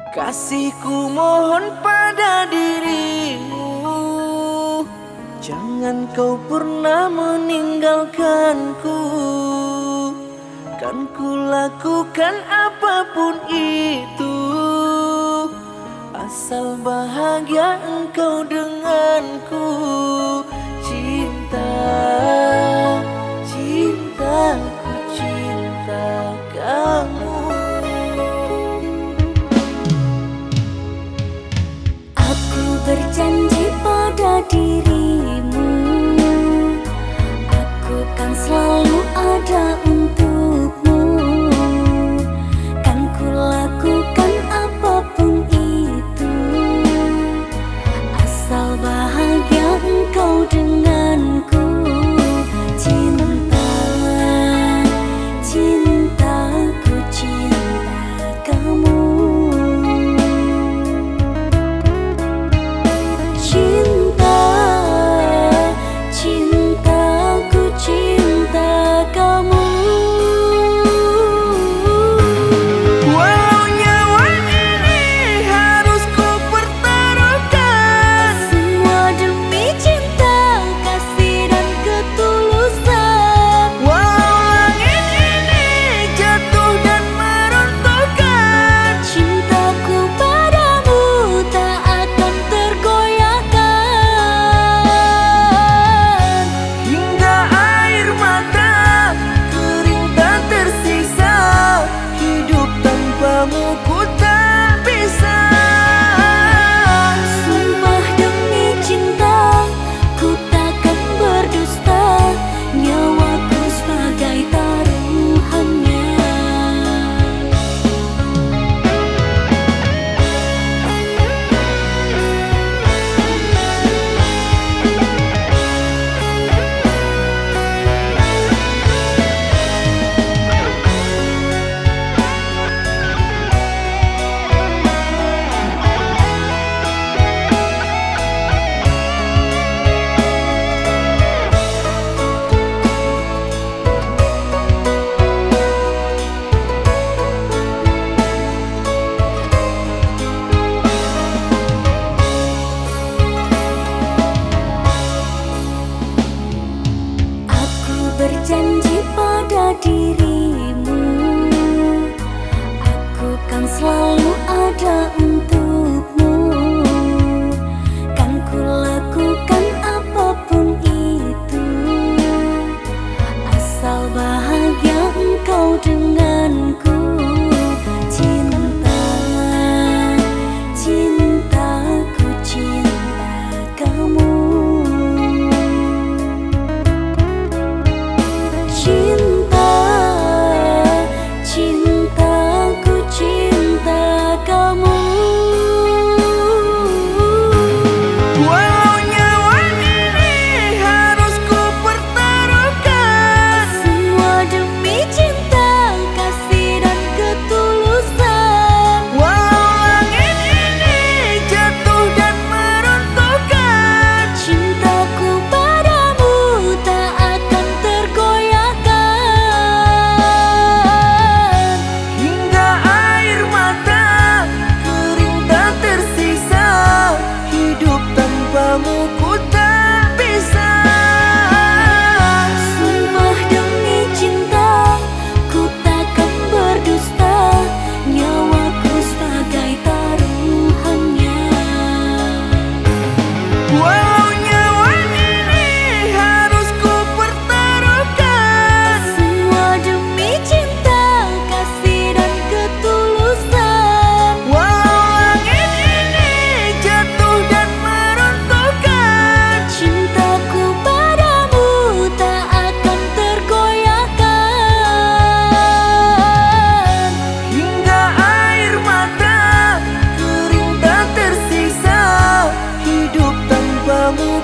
Kasihku mohon pada dirimu, jangan kau pernah meninggalkanku. Kan ku lakukan apapun itu, asal bahagia engkau denganku. Cinta, cintaku cinta kamu. Berjanji pada dirimu, aku kan selalu ada untukmu. Kan ku lakukan apapun itu, asal bahagia engkau denganku. Cinta, cintaku cinta kamu. Berjanji pada dirimu, aku kan selalu ada untukmu. Kan ku lakukan apapun itu, asal bahagia engkau denganku. Cinta, cintaku cinta kamu. Kamu